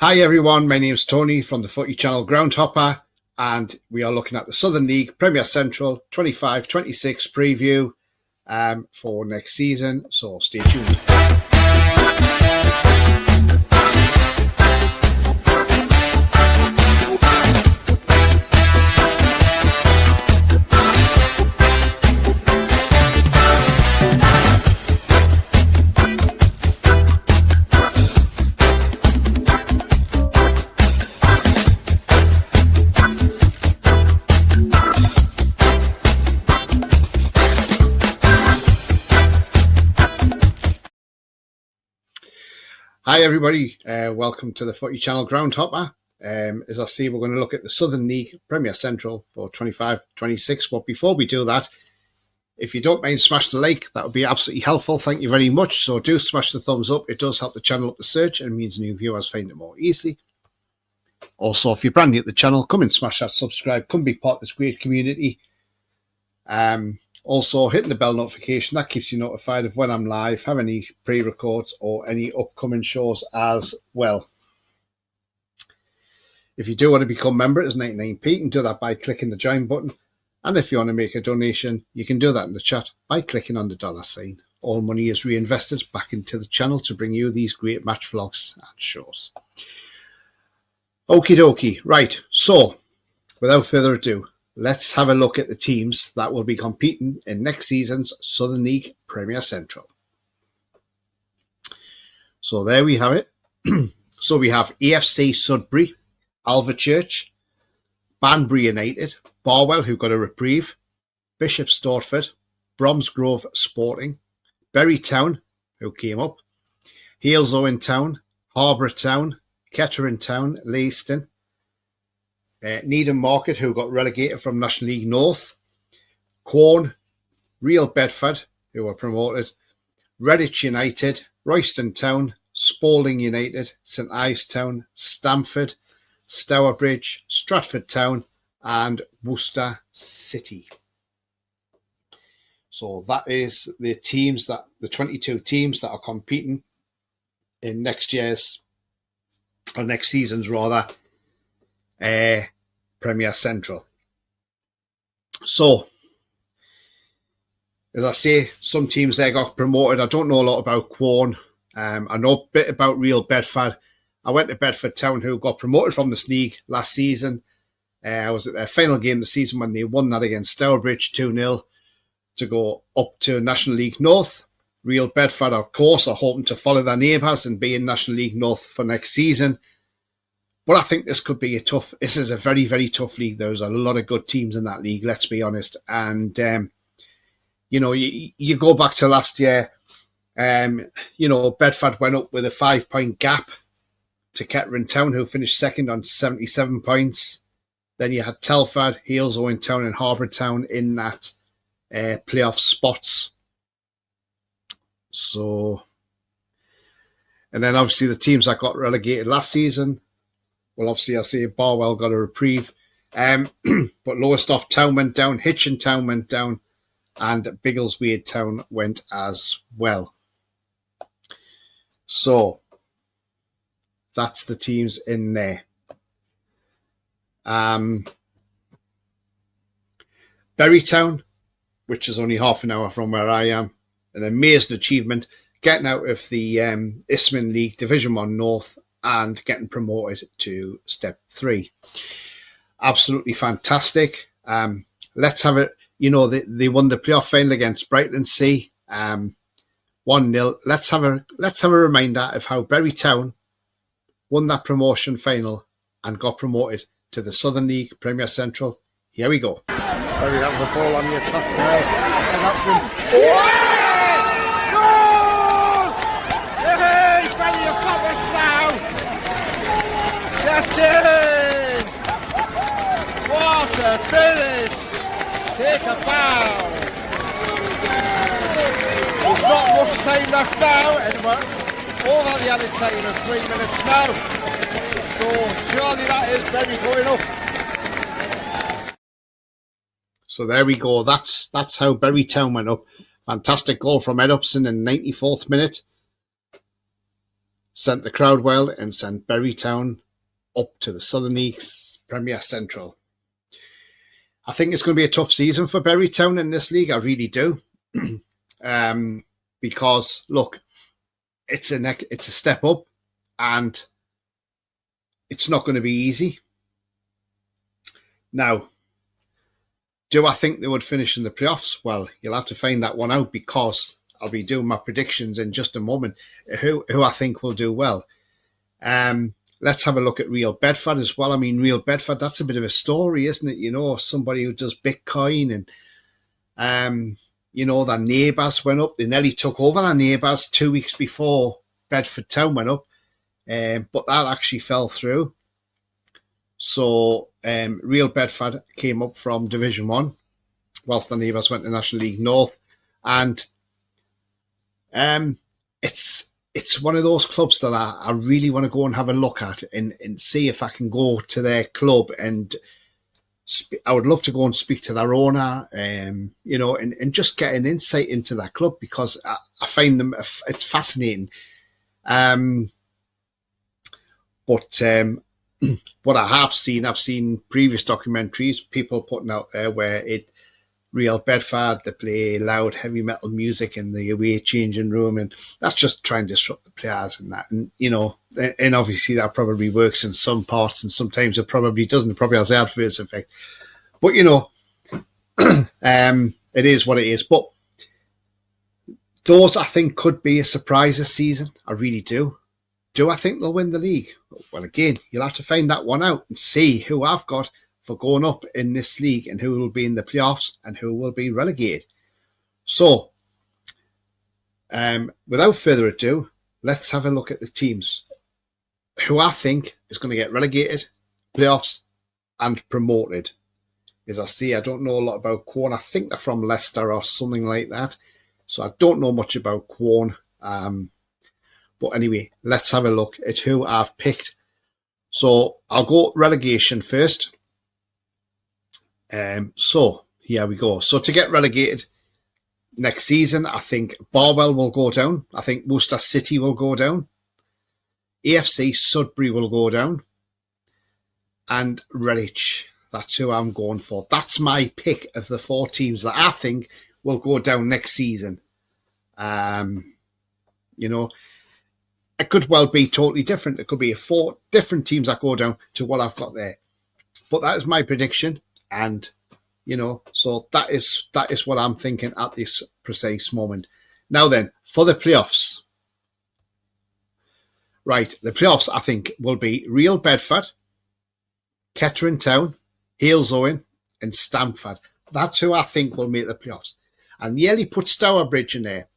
Hi everyone, my name is Tony from the Footy Channel Groundhopper, and we are looking at the Southern League Premier Central 25-26 preview for next season, so stay tuned. Hi everybody, welcome to the Footy Channel Groundhopper. As I say, we're going to look at the Southern League Premier Central for 25-26, but before we do that, if you don't mind, smash the like, that would be absolutely helpful. Thank you very much. So do smash the thumbs up, it does help the channel up the search and means new viewers find it more easily. Also, if you're brand new at the channel, come and smash that subscribe, come be part of this great community. Also, hitting the bell notification, that keeps you notified of when I'm live, have any pre-records or any upcoming shows as well. If you do want to become a member, it's 99p. You can do that by clicking the join button. And if you want to make a donation, you can do that in the chat by clicking on the $sign. All money is reinvested back into the channel to bring you these great match vlogs and shows. Okie dokie. Right, so without further ado, let's have a look at the teams that will be competing in next season's Southern League Premier Central. So there we have it. So we have AFC Sudbury, Alvechurch, Banbury United, Barwell, who got a reprieve, Bishop Stortford, Bromsgrove Sporting, Bury Town, who came up, Halesowen Town, Harbour Town, Kettering Town, Leiston, Needham Market, who got relegated from National League North, Quorn, Real Bedford, who were promoted, Redditch United, Royston Town, Spalding United, St Ives Town, Stamford, Stourbridge, Stratford Town, and Worcester City. So that is the teams, that the 22 teams that are competing in next season's Premier Central. So, as I say, some teams there got promoted. I don't know a lot about Quorn. I know a bit about Real Bedford. I went to Bedford Town, who got promoted from this league last season. I was at their final game of the season when they won that against Stourbridge 2-0 to go up to National League North. Real Bedford, of course, are hoping to follow their neighbours and be in National League North for next season. But I think this could be this is a very, very tough league. There's a lot of good teams in that league, let's be honest. And, you go back to last year, Bedford went up with a 5-point gap to Kettering Town, who finished second on 77 points. Then you had Telford, Halesowen Town and Harbour Town in that playoff spots. So, and then obviously the teams that got relegated last season, well, obviously, I say Barwell got a reprieve. But Lowestoft Town went down, Hitchin Town went down, and Biggleswade Town went as well. So, that's the teams in there. Bury Town, which is only half an hour from where I am, an amazing achievement, getting out of the Isthmian League Division 1 North and getting promoted to Step 3. Absolutely fantastic. Let's have it. They won the playoff final against Brighton C, 1-0. Let's have a reminder of how Bury Town won that promotion final and got promoted to the Southern League Premier Central. Here we go. Bury have the ball on the attack now. That's it! What a finish! Take a bow! There's not much time left now, and all the added time is 3 minutes now. So surely that is Bury going up. So there we go. That's how Bury Town went up. Fantastic goal from Ed Upson in the 94th minute. sent the crowd well and sent Bury Town up to the Southern League Premier Central. I think it's going to be a tough season for Bury Town in this league. I really do. Because, look, it's a step up and it's not going to be easy. Now, do I think they would finish in the playoffs? Well, you'll have to find that one out because I'll be doing my predictions in just a moment, who I think will do well. Let's have a look at Real Bedford as well. I mean, Real Bedford, that's a bit of a story, isn't it? You know, somebody who does Bitcoin and, you know, their neighbours went up. They nearly took over their neighbours 2 weeks before Bedford Town went up, but that actually fell through. So Real Bedford came up from Division 1, whilst the neighbours went to National League North. And it's one of those clubs that I really want to go and have a look at and see if I can go to their club. And I would love to go and speak to their owner, you know, and just get an insight into that club because I find them, it's fascinating. But what I have seen, I've seen previous documentaries, people putting out there where Real Bedford, they play loud heavy metal music in the away changing room, and that's just trying to disrupt the players and that. And, you know, and obviously that probably works in some parts and sometimes it probably doesn't. It probably has the adverse effect. But, you know, it is what it is. But those, I think, could be a surprise this season. I really do. Do I think they'll win the league? Well, again, you'll have to find that one out and see who I've got for going up in this league and who will be in the playoffs and who will be relegated. So, without further ado, let's have a look at the teams who I think is going to get relegated, playoffs, and promoted. As I say, I don't know a lot about Quorn. I think they're from Leicester or something like that. So I don't know much about Quorn. But anyway, let's have a look at who I've picked. So I'll go relegation first. So here we go. So to get relegated next season, I think Barwell will go down. I think Worcester City will go down. AFC Sudbury will go down. And Redditch. That's who I'm going for. That's my pick of the 4 teams that I think will go down next season. You know, it could well be totally different. It could be 4 different teams that go down to what I've got there. But that is my prediction. And, you know, so that is what I'm thinking at this precise moment. Now then, for the playoffs. Right, the playoffs, I think, will be Real Bedford, Kettering Town, Halesowen, and Stamford. That's who I think will make the playoffs. And nearly put Stourbridge in there.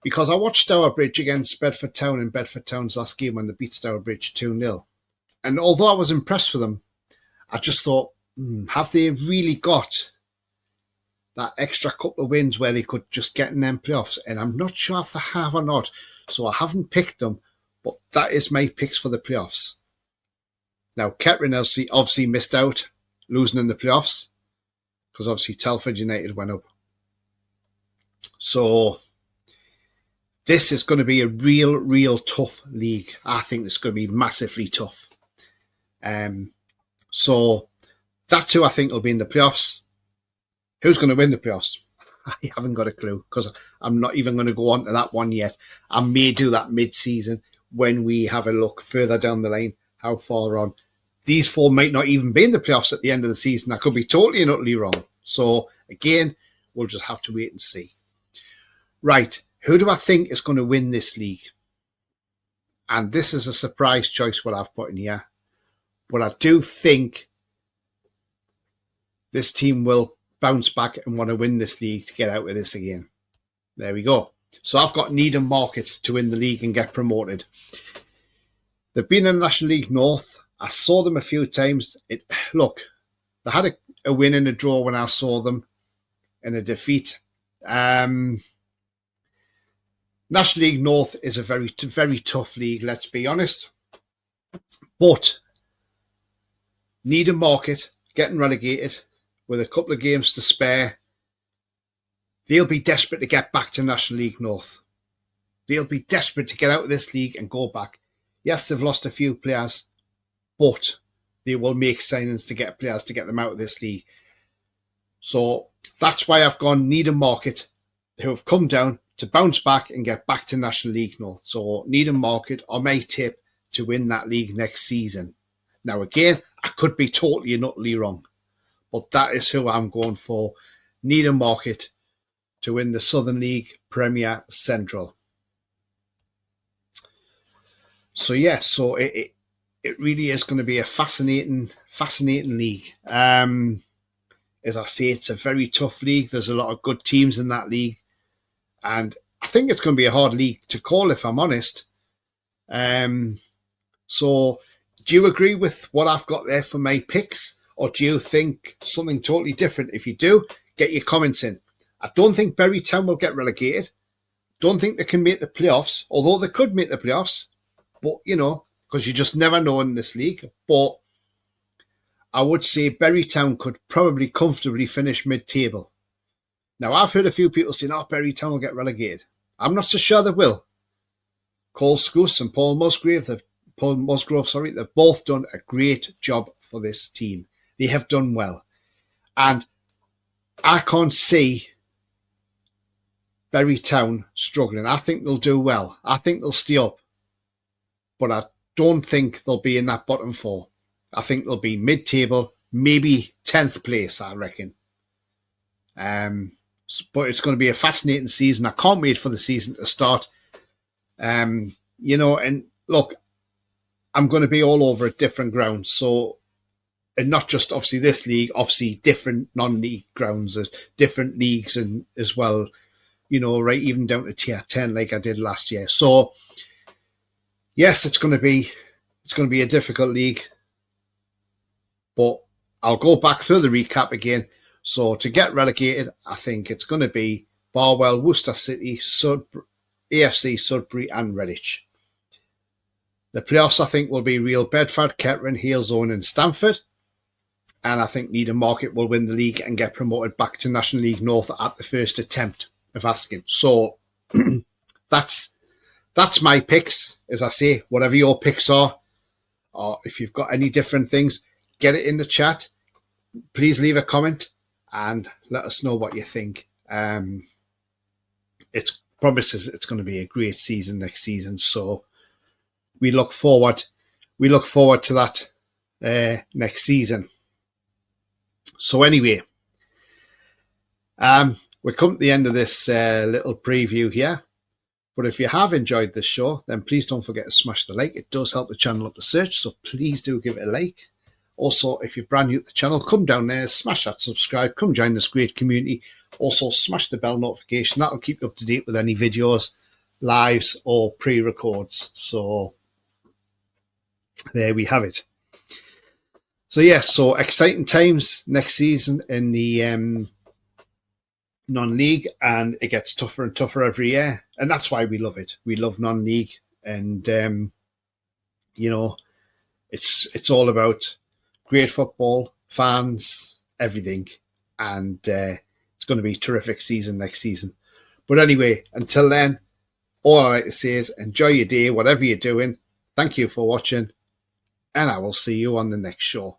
Because I watched Stourbridge against Bedford Town in Bedford Town's last game when they beat Stourbridge 2-0. And although I was impressed with them, I just thought, have they really got that extra couple of wins where they could just get in them playoffs? And I'm not sure if they have or not. So I haven't picked them, but that is my picks for the playoffs. Now, Kettering obviously missed out, losing in the playoffs, because obviously Telford United went up. So this is going to be a real tough league. I think it's going to be massively tough. So that's who I think will be in the playoffs. Who's going to win the playoffs? I haven't got a clue because I'm not even going to go on to that one yet. I may do that mid-season when we have a look further down the line, how far on. These 4 might not even be in the playoffs at the end of the season. I could be totally and utterly wrong. So, again, we'll just have to wait and see. Right, who do I think is going to win this league? And this is a surprise choice what I've put in here. But I do think this team will bounce back and want to win this league to get out of this again. There we go. So I've got Needham Market to win the league and get promoted. They've been in the National League North. I saw them a few times. Look, they had a win and a draw when I saw them and a defeat. National League North is a very tough league, let's be honest. But Needham Market getting relegated with a couple of games to spare. They'll be desperate to get back to National League North. they'll be desperate to get out of this league and go back. Yes, they've lost a few players, but they will make signings to get players to get them out of this league. So that's why I've gone Needham Market, who have come down to bounce back and get back to National League North. So Needham Market are my tip to win that league next season. Now, again, I could be totally and utterly wrong, but that is who I'm going for. Needham Market to win the Southern League Premier Central. So, yes, so it really is going to be a fascinating league. As I say, it's a very tough league. There's a lot of good teams in that league. And I think it's going to be a hard league to call, if I'm honest. So do you agree with what I've got there for my picks? Or do you think something totally different? If you do, get your comments in. I don't think Bury Town will get relegated. Don't think they can make the playoffs, although they could make the playoffs. But, you know, because you just never know in this league. But I would say Bury Town could probably comfortably finish mid-table. Now, I've heard a few people saying, Bury Town will get relegated. I'm not so sure they will. Cole Scouse and Paul Musgrove, they've both done a great job for this team. They have done well. And I can't see Bury Town struggling. I think they'll do well. I think they'll stay up. But I don't think they'll be in that bottom four. I think they'll be mid-table, maybe 10th place, I reckon. But it's going to be a fascinating season. I can't wait for the season to start. You know, and look, I'm going to be all over at different grounds. So, and not just obviously this league, obviously different non-league grounds, different leagues and as well, you know, right, even down to tier 10 like I did last year. So, yes, it's going to be a difficult league. But I'll go back through the recap again. So to get relegated, I think it's going to be Barwell, Worcester City, AFC Sudbury and Redditch. The playoffs, I think, will be Real Bedford, Kettering, Halesowen and Stamford. And I think Needham Market will win the league and get promoted back to National League North at the first attempt of asking. So that's my picks. As I say, whatever your picks are, or if you've got any different things, get it in the chat. Please leave a comment and let us know what you think. It promises it's going to be a great season next season. So we look forward to that next season. So anyway, we're come to the end of this little preview here. But if you have enjoyed this show, then please don't forget to smash the like. It does help the channel up the search, so please do give it a like. Also, if you're brand new to the channel, come down there, smash that subscribe, come join this great community. Also, smash the bell notification. That'll keep you up to date with any videos, lives, or pre-records. So, there we have it. So, yes, so exciting times next season in the non-league, and it gets tougher and tougher every year. And that's why we love it. We love non-league. And, you know, it's all about great football, fans, everything. And it's going to be a terrific season next season. But anyway, until then, all I like to say is enjoy your day, whatever you're doing. Thank you for watching. And I will see you on the next show.